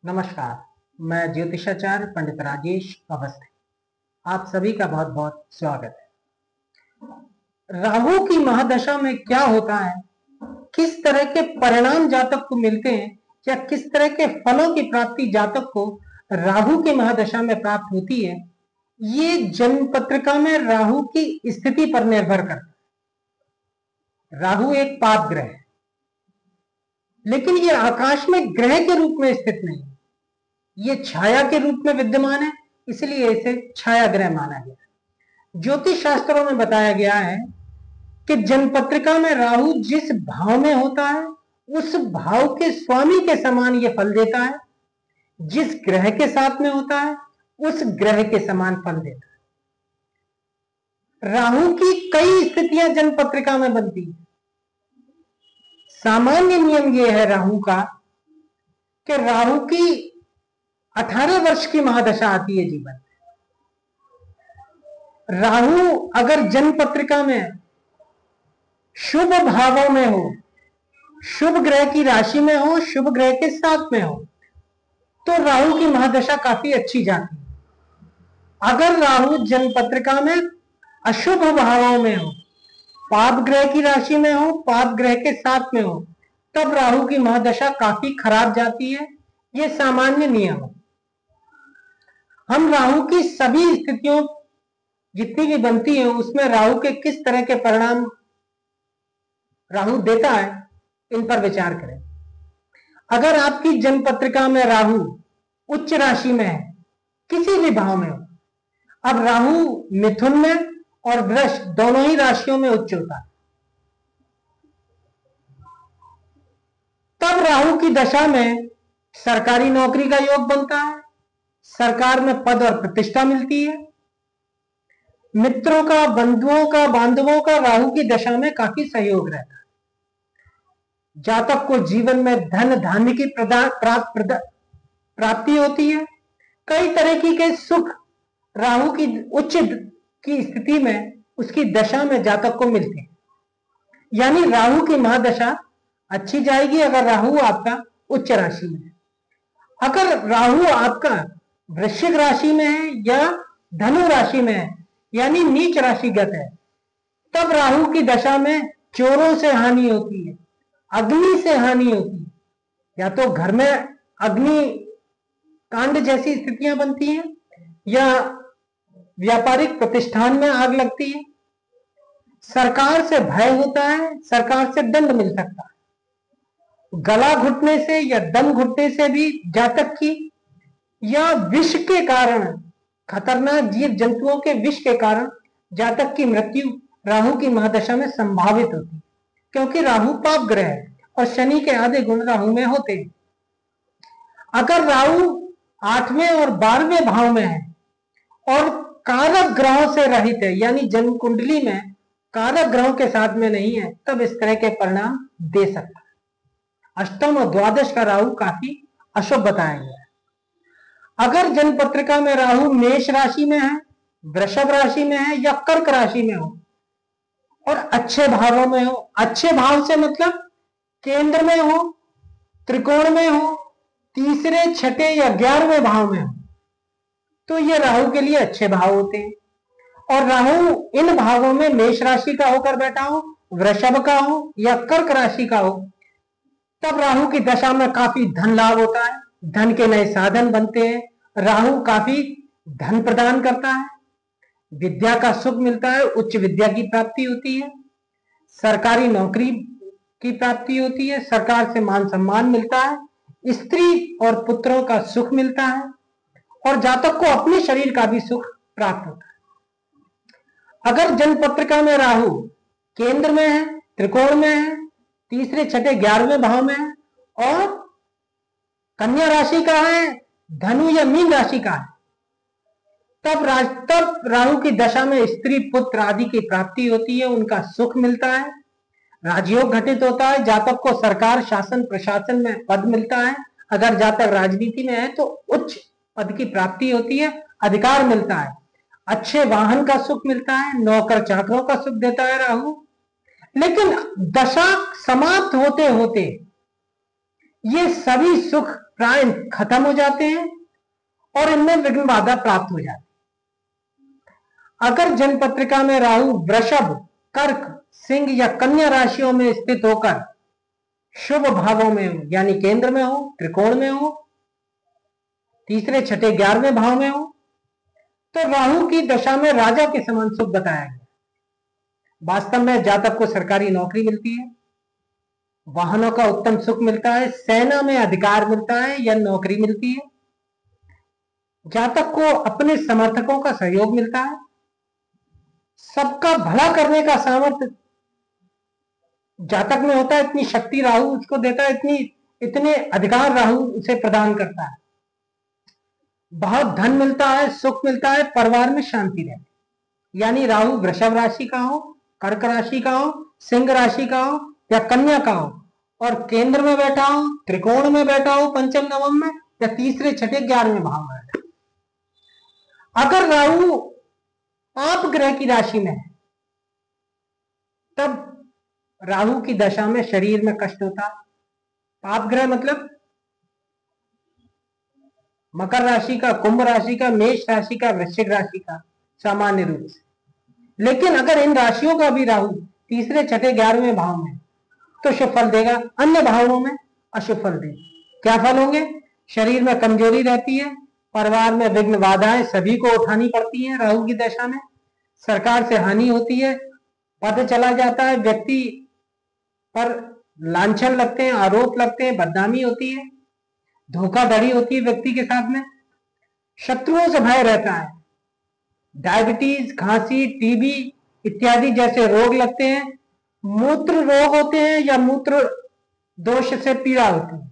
नमस्कार। मैं ज्योतिषाचार्य पंडित राजेश अवस्थी, आप सभी का बहुत बहुत स्वागत है। राहु की महादशा में क्या होता है, किस तरह के परिणाम जातक को मिलते हैं या किस तरह के फलों की प्राप्ति जातक को राहु की महादशा में प्राप्त होती है, ये जन्म पत्रिका में राहु की स्थिति पर निर्भर करता है। राहु एक पाप ग्रह है, लेकिन ये आकाश में ग्रह के रूप में स्थित नहीं, ये छाया के रूप में विद्यमान है, इसलिए इसे छाया ग्रह माना गया। ज्योतिष शास्त्रों में बताया गया है कि जन्म पत्रिका में राहु जिस भाव में होता है उस भाव के स्वामी के समान ये फल देता है, जिस ग्रह के साथ में होता है उस ग्रह के समान फल देता है। राहु की कई स्थितियां जन्म पत्रिका में बनती है। सामान्य नियम यह है राहु का कि राहु की 18 वर्ष की महादशा आती है जीवन। राहु अगर जन्म पत्रिका में शुभ भावों में हो, शुभ ग्रह की राशि में हो, शुभ ग्रह के साथ में हो, तो राहु की महादशा काफी अच्छी जाती है। अगर राहु जन्म पत्रिका में अशुभ भावों में हो, पाप ग्रह की राशि में हो, पाप ग्रह के साथ में हो, तब राहु की महादशा काफी खराब जाती है। यह सामान्य नियम है। हम राहु की सभी स्थितियों जितनी भी बनती हैं उसमें राहु के किस तरह के परिणाम राहु देता है, इन पर विचार करें। अगर आपकी जन्म पत्रिका में राहु उच्च राशि में है, किसी भी भाव में हो, अब राहु मिथुन में और वृष दोनों ही राशियों में उच्च होता है, तब राहु की दशा में सरकारी नौकरी का योग बनता है, सरकार में पद और प्रतिष्ठा मिलती है। मित्रों का, बंधुओं का, बांधवों का राहु की दशा में काफी सहयोग रहता है। जातक को जीवन में धन धान्य की प्राप्ति होती है। कई तरह के सुख राहु की उच्च की स्थिति में, उसकी दशा में जातक को मिलते हैं। यानी राहु की महादशा अच्छी जाएगी अगर राहु आपका उच्च राशि में है। अगर राहु आपका वृश्चिक राशि में है या धनु राशि में है, यानी नीच राशिगत है, तब राहु की दशा में चोरों से हानि होती है, अग्नि से हानि होती है, या तो घर में अग्नि कांड जैसी स्थितियां बनती हैं या व्यापारिक प्रतिष्ठान में आग लगती है। सरकार से भय होता है, सरकार से दंड मिल सकता है। गला घुटने से या दम घुटने से भी जातक की, या विष के कारण, खतरनाक जीव जंतुओं के विष के कारण जातक की मृत्यु राहु की महादशा में संभावित होती है, क्योंकि राहु पाप ग्रह है और शनि के आधे गुण राहु में होते हैं। अगर राहु 8वें और 12वें भाव में है और कारक ग्रहों से रहित है, यानी जन्म कुंडली में कारक ग्रहों के साथ में नहीं है, तब इस तरह के परिणाम दे सकता है। अष्टम और द्वादश का राहु काफी अशुभ बताया गया है। अगर जन्म पत्रिका में राहु मेष राशि में है, वृषभ राशि में है या कर्क राशि में हो और अच्छे भावों में हो, अच्छे भाव से मतलब केंद्र में हो, त्रिकोण में हो, तीसरे, छठे या 11वें भाव में हो, तो ये राहु के लिए अच्छे भाव होते हैं। और राहु इन भावों में मेष राशि का होकर बैठा हो, वृषभ का हो या कर्क राशि का हो, तब राहु की दशा में काफी धन लाभ होता है, धन के नए साधन बनते हैं। राहु काफी धन प्रदान करता है, विद्या का सुख मिलता है, उच्च विद्या की प्राप्ति होती है, सरकारी नौकरी की प्राप्ति होती है, सरकार से मान सम्मान मिलता है, स्त्री और पुत्रों का सुख मिलता है और जातक को अपने शरीर का भी सुख प्राप्त होता है। अगर जन्म पत्रिका में राहु केंद्र में है, त्रिकोण में है, तीसरे, छठे, 11वें भाव में है और कन्या राशि का है, धनु या मीन राशि का है, तब राहु की दशा में स्त्री, पुत्र आदि की प्राप्ति होती है, उनका सुख मिलता है, राजयोग घटित होता है, जातक को सरकार, शासन, प्रशासन में पद मिलता है। अगर जातक राजनीति में है तो उच्च पद की प्राप्ति होती है, अधिकार मिलता है, अच्छे वाहन का सुख मिलता है, नौकर चाकरों का सुख देता है राहु। लेकिन दशा समाप्त होते होते ये सभी सुख प्राय खत्म हो जाते हैं और इनमें विघ्न बाधा प्राप्त हो जाती है। अगर जन्म पत्रिका में राहु वृषभ, कर्क, सिंह या कन्या राशियों में स्थित होकर शुभ भावों में हो, यानी केंद्र में हो, त्रिकोण में हो, तीसरे, छठे, 11वें भाव में हो, तो राहु की दशा में राजा के समान सुख बताया गया। वास्तव में जातक को सरकारी नौकरी मिलती है, वाहनों का उत्तम सुख मिलता है, सेना में अधिकार मिलता है या नौकरी मिलती है, जातक को अपने समर्थकों का सहयोग मिलता है, सबका भला करने का सामर्थ्य जातक में होता है, इतनी शक्ति राहु उसको देता है, इतने अधिकार राहु उसे प्रदान करता है, बहुत धन मिलता है, सुख मिलता है, परिवार में शांति रहती है। यानी राहु वृषभ राशि का हो, कर्क राशि का हो, सिंह राशि का हो या कन्या का हो और केंद्र में बैठा हो, त्रिकोण में बैठा हो, पंचम नवम में या तीसरे, छठे, 11वें भाव में बैठा। अगर राहु पाप ग्रह की राशि में है तब राहु की दशा में शरीर में कष्ट होता। पाप ग्रह मतलब मकर राशि का, कुंभ राशि का, मेष राशि का, वृश्चिक राशि का सामान्य रूप से। लेकिन अगर इन राशियों का भी राहु तीसरे, छठे, 11वें भाव में तो शुभ फल देगा, अन्य भावों में अशुभ फल देगा। क्या फल होंगे? शरीर में कमजोरी रहती है, परिवार में विघ्न बाधाएं सभी को उठानी पड़ती हैं राहु की दशा में, सरकार से हानि होती है, पद चला जाता है, व्यक्ति पर लांछन लगते हैं, आरोप लगते हैं, बदनामी होती है, धोखाधड़ी होती है व्यक्ति के साथ में, शत्रुओं से भय रहता है, डायबिटीज, खांसी, टीबी इत्यादि जैसे रोग लगते हैं, मूत्र रोग होते हैं या मूत्र दोष से पीड़ा होती है।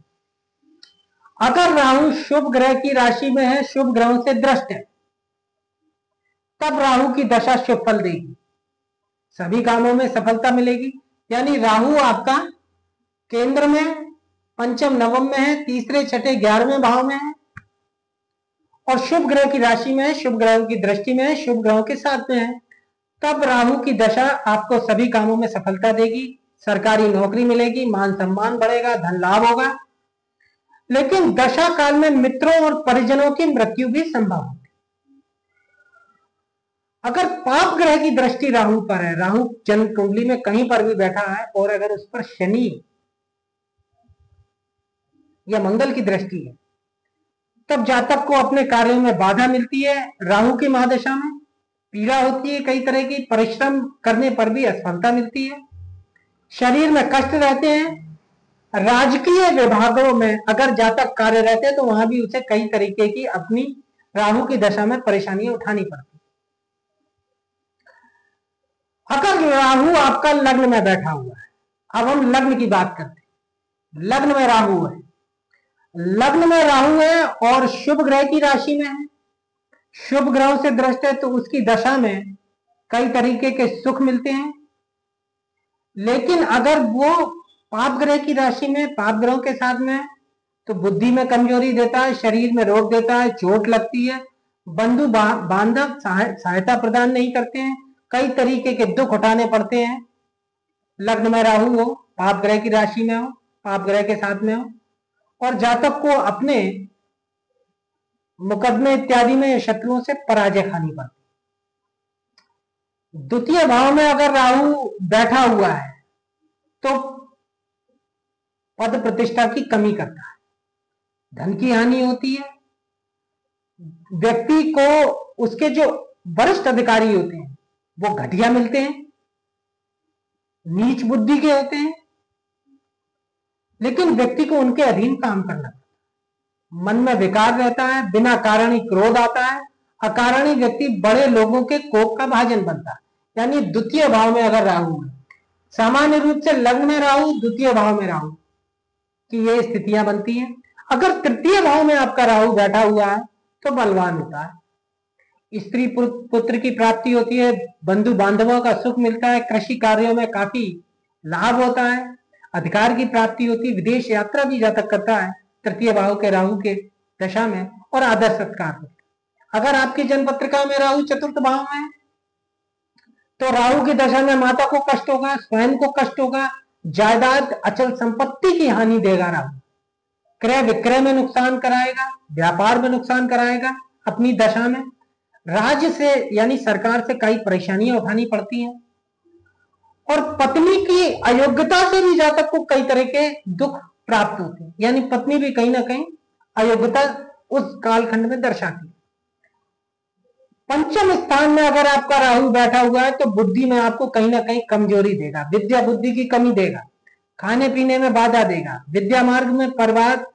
अगर राहु शुभ ग्रह की राशि में है, शुभ ग्रहों से दृष्ट है, तब राहु की दशा शुभ फल देगी, सभी कामों में सफलता मिलेगी। यानी राहु आपका केंद्र में, पंचम नवम में है, तीसरे, छठे, 11वें भाव में है और शुभ ग्रह की राशि में है, शुभ ग्रहों की दृष्टि में है, शुभ ग्रहों के साथ में है, तब राहु की दशा आपको सभी कामों में सफलता देगी, सरकारी नौकरी मिलेगी, मान सम्मान बढ़ेगा, धन लाभ होगा। लेकिन दशा काल में मित्रों और परिजनों की मृत्यु भी संभव है। अगर पाप ग्रह की दृष्टि राहु पर है, राहु जन्म कुंडली में कहीं पर भी बैठा है और अगर उस पर शनि या मंगल की दृष्टि है, तब जातक को अपने कार्यों में बाधा मिलती है, राहु की महादशा में पीड़ा होती है, कई तरह की परिश्रम करने पर भी असफलता मिलती है, शरीर में कष्ट रहते हैं, राजकीय विभागों में अगर जातक कार्य रहते हैं तो वहां भी उसे कई तरीके की अपनी राहु की दशा में परेशानियां उठानी पड़ती। अगर राहु आपका लग्न में बैठा हुआ है, अब हम लग्न की बात करते हैं, लग्न में राहु है, लग्न में राहु है और शुभ ग्रह की राशि में है, शुभ ग्रहों से दृष्ट है, तो उसकी दशा में कई तरीके के सुख मिलते हैं। लेकिन अगर वो पाप ग्रह की राशि में, पाप ग्रहों के साथ में, तो बुद्धि में कमजोरी देता है, शरीर में रोग देता है, चोट लगती है, बंधु बांधव सहायता प्रदान नहीं करते हैं, कई तरीके के दुख उठाने पड़ते हैं। लग्न में राहु हो, पाप ग्रह की राशि में हो, पाप ग्रह के साथ में हो और जातक को अपने मुकदमे इत्यादि में शत्रुओं से पराजय खानी पड़ती। द्वितीय भाव में अगर राहु बैठा हुआ है तो पद प्रतिष्ठा की कमी करता है, धन की हानि होती है, व्यक्ति को उसके जो वरिष्ठ अधिकारी होते हैं वो घटिया मिलते हैं, नीच बुद्धि के होते हैं, लेकिन व्यक्ति को उनके अधीन काम करना, मन में विकार रहता है, बिना कारण ही क्रोध आता है, अकारण ही व्यक्ति बड़े लोगों के कोप का भाजन बनता है। यानी द्वितीय भाव में अगर राहु है, सामान्य रूप से लग्न में राहु, द्वितीय भाव में राहु की ये स्थितियां बनती हैं। अगर तृतीय भाव में आपका राहु बैठा हुआ है तो बलवान होता है, स्त्री पुत्र की प्राप्ति होती है, बंधु बांधवों का सुख मिलता है, कृषि कार्यों में काफी लाभ होता है, अधिकार की प्राप्ति होती है, विदेश यात्रा भी जातक करता है तृतीय भाव के राहु के दशा में और आदर सत्कार होता है। अगर आपकी जन्म पत्रिका में राहु चतुर्थ भाव में है तो राहु की दशा में माता को कष्ट होगा, स्वयं को कष्ट होगा, जायदाद अचल संपत्ति की हानि देगा राहु। क्रय विक्रय में नुकसान कराएगा, व्यापार में नुकसान कराएगा अपनी दशा में। राज्य से यानी सरकार से कई परेशानियां उठानी पड़ती हैं, और पत्नी की अयोग्यता से भी जातक को कई तरह के दुख प्राप्त होते हैं, यानी पत्नी भी कहीं ना कहीं अयोग्यता उस कालखंड में दर्शाती है। पंचम स्थान में अगर आपका राहु बैठा हुआ है तो बुद्धि में आपको कहीं ना कहीं कमजोरी देगा, विद्या बुद्धि की कमी देगा, खाने पीने में बाधा देगा, विद्या मार्ग में प्रवाद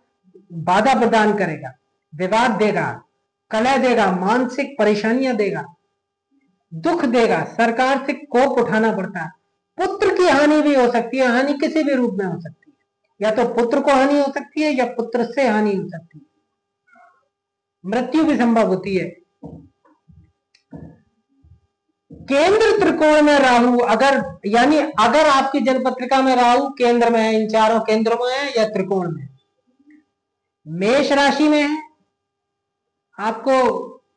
बाधा प्रदान करेगा, विवाद देगा, कलह देगा, मानसिक परेशानियां देगा, दुख देगा, सरकार से कोप उठाना पड़ता है। पुत्र की हानि भी हो सकती है, हानि किसी भी रूप में हो सकती है, या तो पुत्र को हानि हो सकती है या पुत्र से हानि हो सकती है, मृत्यु भी संभव होती है। केंद्र त्रिकोण में राहु अगर यानी अगर आपकी जन्मपत्रिका में राहु केंद्र में है, इन चारों केंद्रों में है या त्रिकोण में, मेष राशि में है, आपको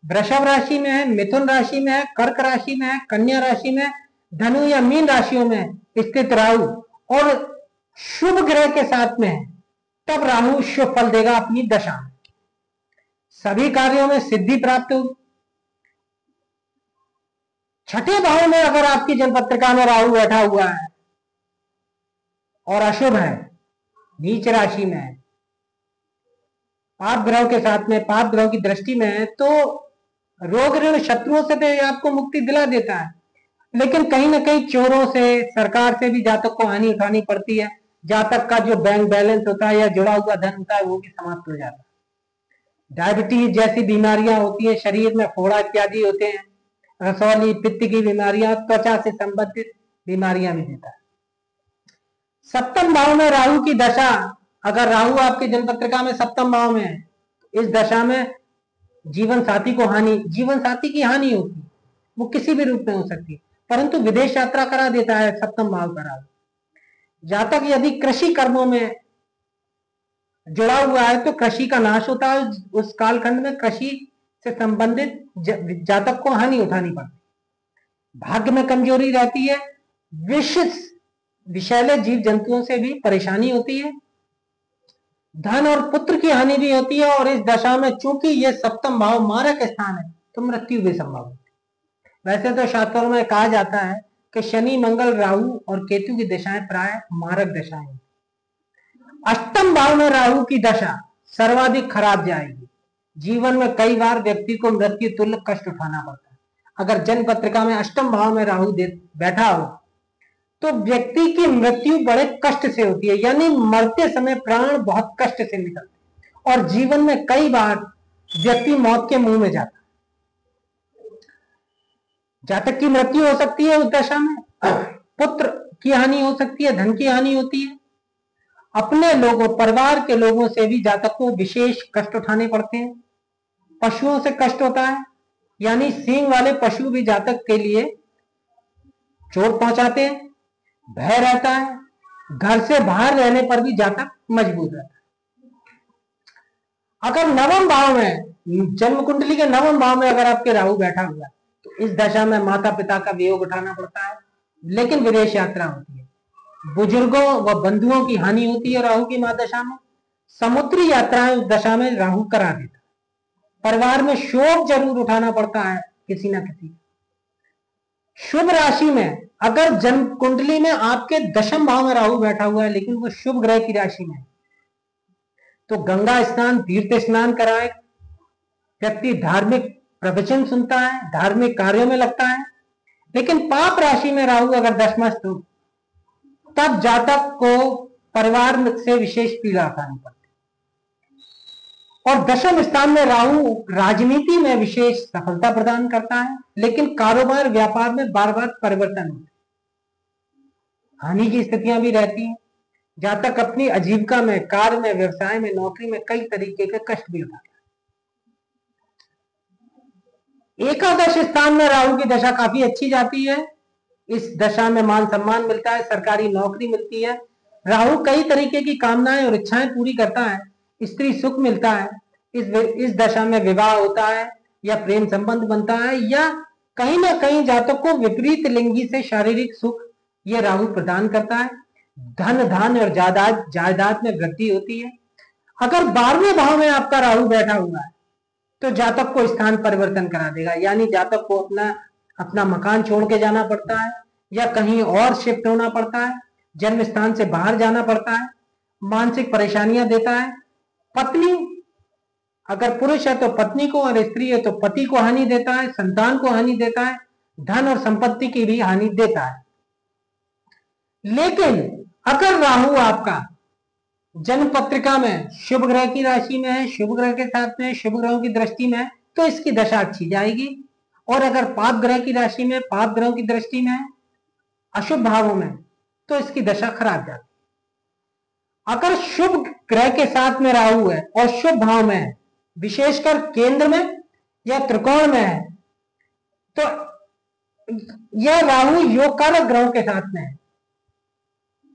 वृषभ राशि में है, मिथुन राशि में है, कर्क राशि में है, कन्या राशि में, धनु या मीन राशियों में स्थित राहु और शुभ ग्रह के साथ में है, तब राहु शुभ फल देगा अपनी दशा में, सभी कार्यों में सिद्धि प्राप्त होगी। छठे भाव में अगर आपकी जन्मपत्रिका में राहु बैठा हुआ है और अशुभ है, नीच राशि में है, पाप ग्रह के साथ में, पाप ग्रह की दृष्टि में है, तो रोग ऋण शत्रुओं से तो आपको मुक्ति दिला देता है, लेकिन कहीं ना कहीं चोरों से, सरकार से भी जातक को हानि उठानी पड़ती है। जातक का जो बैंक बैलेंस होता है या जुड़ा हुआ धन होता है वो भी समाप्त हो जाता है। डायबिटीज जैसी बीमारियां होती है, शरीर में फोड़ा इत्यादि होते हैं, रसौली, पित्त की बीमारियां, त्वचा से संबंधित बीमारियां भी देता है। सप्तम भाव में राहु की दशा, अगर राहु आपकी जन्मपत्रिका में सप्तम भाव में है, इस दशा में जीवन साथी को हानि, जीवन साथी की हानि होती है, वो किसी भी रूप में हो सकती है, परंतु विदेश यात्रा करा देता है सप्तम भाव का राहु। जातक यदि कृषि कर्मों में जुड़ा हुआ है तो कृषि का नाश होता है, उस कालखंड में कृषि से संबंधित जातक को हानि उठानी पड़ती है। भाग्य में कमजोरी रहती है, विषैले जीव जंतुओं से भी परेशानी होती है, धन और पुत्र की हानि भी होती है, और इस दशा में चूंकि यह सप्तम भाव मारक स्थान है तो मृत्यु भी संभव है। वैसे तो शास्त्रों में कहा जाता है कि शनि, मंगल, राहु और केतु की दशाएं प्राय मारक दशाएं। अष्टम भाव में राहु की दशा सर्वाधिक खराब जाएगी, जीवन में कई बार व्यक्ति को मृत्यु तुल्य कष्ट उठाना पड़ता है। अगर जन्म पत्रिका में अष्टम भाव में राहु बैठा हो तो व्यक्ति की मृत्यु बड़े कष्ट से होती है, यानी मरते समय प्राण बहुत कष्ट से निकलते और जीवन में कई बार व्यक्ति मौत के मुंह में जाता है। जातक की मृत्यु हो सकती है उस दशा में, पुत्र की हानि हो सकती है, धन की हानि होती है, अपने लोगों, परिवार के लोगों से भी जातक को विशेष कष्ट उठाने पड़ते हैं, पशुओं से कष्ट होता है, यानी सींग वाले पशु भी जातक के लिए चोट पहुंचाते हैं, भय रहता है, घर से बाहर रहने पर भी जातक मजबूर रहता है। अगर नवम भाव में, जन्म कुंडली के नवम भाव में अगर आपके राहु बैठा हुआ है तो इस दशा में माता पिता का वियोग उठाना पड़ता है, लेकिन विदेश यात्रा होती है, बुजुर्गों व बंधुओं की हानि होती है राहु की महादशा में, समुद्री यात्राएं उस दशा में राहु करा देता है, परिवार में शोक जरूर उठाना पड़ता है किसी ना किसी। शुभ राशि में अगर जन्म कुंडली में आपके दशम भाव में राहु बैठा हुआ है लेकिन वो शुभ ग्रह की राशि में है तो गंगा स्नान, तीर्थ स्नान कराए, व्यक्ति धार्मिक प्रवचन सुनता है, धार्मिक कार्यों में लगता है। लेकिन पाप राशि में राहु अगर दशमस्थ हो तब जातक को परिवार से विशेष पीड़ा उठानी पड़ती है। और दशम स्थान में राहु राजनीति में विशेष सफलता प्रदान करता है, लेकिन कारोबार व्यापार में बार बार परिवर्तन होते हैं, हानि की स्थितियां भी रहती हैं। जातक अपनी आजीविका में, कार्य में, व्यवसाय में, नौकरी में कई तरीके के कष्ट भी उठाता है। एकादश स्थान में राहु की दशा काफी अच्छी जाती है, इस दशा में मान सम्मान मिलता है, सरकारी नौकरी मिलती है, राहु कई तरीके की कामनाएं और इच्छाएं पूरी करता है, स्त्री सुख मिलता है, इस दशा में विवाह होता है या प्रेम संबंध बनता है, या कहीं ना कहीं जातक को विपरीत लिंगी से शारीरिक सुख यह राहु प्रदान करता है। धन, धान और जायदाद में वृद्धि होती है। अगर 12वें भाव में आपका राहु बैठा हुआ है तो जातक को स्थान परिवर्तन करा देगा, यानी जातक को अपना मकान छोड़ के जाना पड़ता है या कहीं और शिफ्ट होना पड़ता है, जन्म स्थान से बाहर जाना पड़ता है, मानसिक परेशानियां देता है। पत्नी, अगर पुरुष है तो पत्नी को, और स्त्री है तो पति को हानि देता है, संतान को हानि देता है, धन और संपत्ति की भी हानि देता है। लेकिन अगर राहु आपका जन्म पत्रिका में शुभ ग्रह की राशि में है, शुभ ग्रह के साथ में, शुभ ग्रहों की दृष्टि में है, तो इसकी दशा अच्छी जाएगी। और अगर पाप ग्रह की राशि में, पाप ग्रहों की दृष्टि में है, अशुभ भावों में, तो इसकी दशा खराब जाती। अगर शुभ ग्रह के साथ में राहु है और शुभ भाव में है, विशेषकर केंद्र में या त्रिकोण में है, तो यह राहु योग कारक ग्रहों के साथ में है,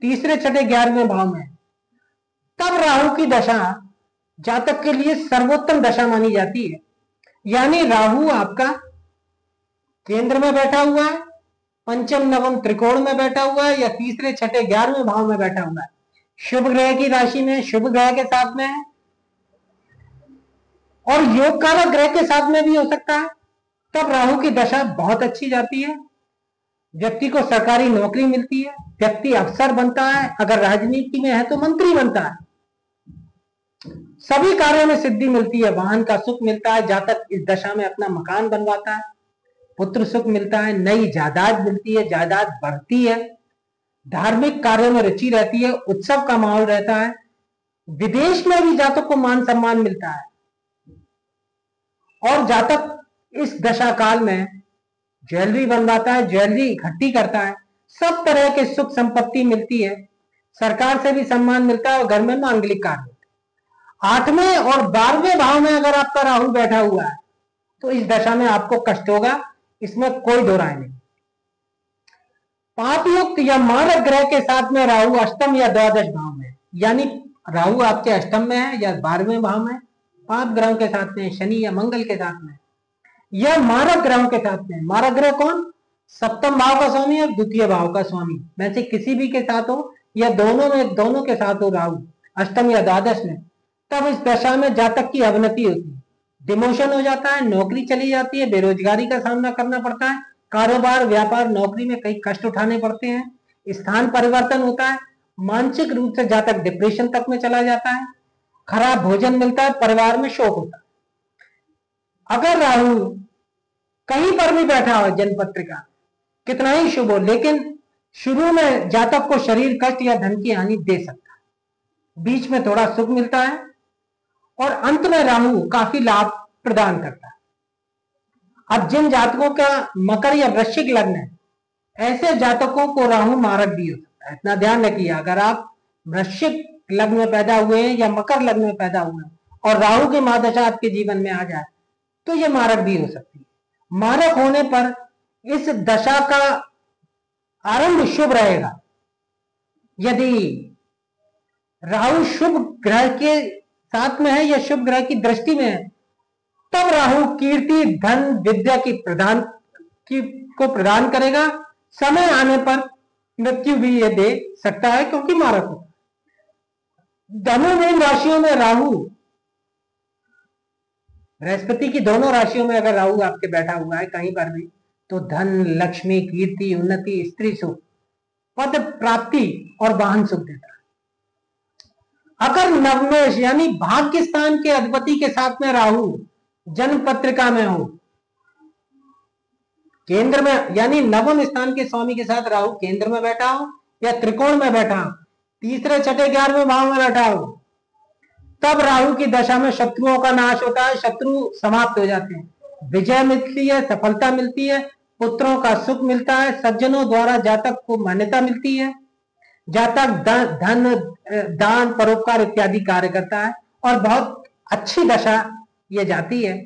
तीसरे, छठे, 11वें भाव में, तब राहु की दशा जातक के लिए सर्वोत्तम दशा मानी जाती है। यानी राहु आपका केंद्र में बैठा हुआ है, पंचम नवम त्रिकोण में बैठा हुआ है, या तीसरे, छठे, 11वें भाव में बैठा हुआ है, शुभ ग्रह की राशि में, शुभ ग्रह के साथ में है, और योग कारक ग्रह के साथ में भी हो सकता है, तब राहु की दशा बहुत अच्छी जाती है। व्यक्ति को सरकारी नौकरी मिलती है, व्यक्ति अफसर बनता है, अगर राजनीति में है तो मंत्री बनता है, सभी कार्यों में सिद्धि मिलती है, वाहन का सुख मिलता है, जातक इस दशा में अपना मकान बनवाता है, पुत्र सुख मिलता है, नई जायदाद मिलती है, जायदाद बढ़ती है, धार्मिक कार्यों में रुचि रहती है, उत्सव का माहौल रहता है, विदेश में भी जातक को मान सम्मान मिलता है, और जातक इस दशा काल में ज्वेलरी बनवाता है, ज्वेलरी इकट्ठी करता है, सब तरह के सुख संपत्ति मिलती है, सरकार से भी सम्मान मिलता है, और घर में मांगलिक कार्य। 8वें और 12वें भाव में अगर आपका राहु बैठा हुआ है तो इस दशा में आपको कष्ट होगा, इसमें कोई दो राय नहीं। पापयुक्त या मारक ग्रह के साथ में राहु अष्टम या द्वादश भाव में, यानी राहु आपके अष्टम में है या 12वें भाव में, पाप ग्रहों के साथ में, शनि या मंगल के साथ में, या मारक ग्रहों के साथ में। मारक ग्रह कौन? सप्तम भाव का स्वामी और द्वितीय भाव का स्वामी में से किसी भी के साथ हो, या दोनों के साथ हो राहु अष्टम या द्वादश में, तब इस दशा में जातक की अवनति होती है, डिमोशन हो जाता है, नौकरी चली जाती है, बेरोजगारी का सामना करना पड़ता है, कारोबार, व्यापार, नौकरी में कई कष्ट उठाने पड़ते हैं, स्थान परिवर्तन होता है, मानसिक रूप से जातक डिप्रेशन तक में चला जाता है, खराब भोजन मिलता है, परिवार में शोक होता है। अगर राहु कहीं पर भी बैठा हो जन्म पत्रिका, कितना ही शुभ हो, लेकिन शुरू में जातक को शरीर कष्ट या धन की हानि दे सकता है, बीच में थोड़ा सुख मिलता है, और अंत में राहु काफी लाभ प्रदान करता है। अब जिन जातकों का मकर या वृश्चिक लग्न है, ऐसे जातकों को राहु मारक भी हो सकता है। इतना ध्यान रखिए, अगर आप वृश्चिक लग्न में पैदा हुए हैं या मकर लग्न में पैदा हुए हैं और राहु की महादशा आपके जीवन में आ जाए तो ये मारक भी हो सकती है। मारक होने पर इस दशा का आरंभ शुभ रहेगा। यदि राहु शुभ ग्रह के साथ में है या शुभ ग्रह की दृष्टि में है, तब राहु कीर्ति, धन, विद्या को प्रदान करेगा। समय आने पर मृत्यु भी ये दे सकता है, क्योंकि मारक हो। धनु मीन राशियों में राहु, बृहस्पति की दोनों राशियों में अगर राहु आपके बैठा हुआ है कहीं पर भी, तो धन, लक्ष्मी, कीर्ति, उन्नति, स्त्री सुख, पद प्राप्ति और वाहन सुख देता है। अगर नवमेश यानी भाग्य स्थान के अधिपति के साथ में राहु जन्म पत्रिका में हो, केंद्र में, यानी नवम स्थान के स्वामी के साथ राहु केंद्र में बैठा हो या त्रिकोण में बैठा हो, तीसरे, छठे, 11वें भाव में बैठा हो, तब राहु की दशा में शत्रुओं का नाश होता है, शत्रु समाप्त हो जाते हैं, विजय मिलती है, सफलता मिलती है, पुत्रों का सुख मिलता है, सज्जनों द्वारा जातक को मान्यता मिलती है, जातक धन, दान, परोपकार इत्यादि कार्य करता है, और बहुत अच्छी दशा ये जाती है।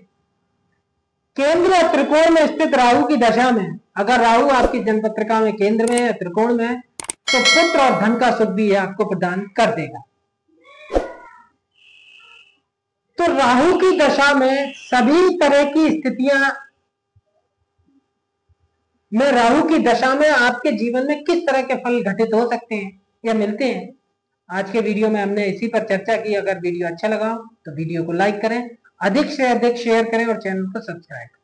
केंद्र और त्रिकोण में स्थित राहु की दशा में अगर राहु आपकी जन्मपत्रिका में केंद्र में है, त्रिकोण में है, तो पुत्र और धन का सुख भी आपको प्रदान कर देगा। तो राहु की दशा में सभी तरह की स्थितियां में, राहु की दशा में आपके जीवन में किस तरह के फल घटित हो सकते हैं या मिलते हैं, आज के वीडियो में हमने इसी पर चर्चा की। अगर वीडियो अच्छा लगा हो तो वीडियो को लाइक करें, अधिक से अधिक शेयर करें और चैनल को सब्सक्राइब करें।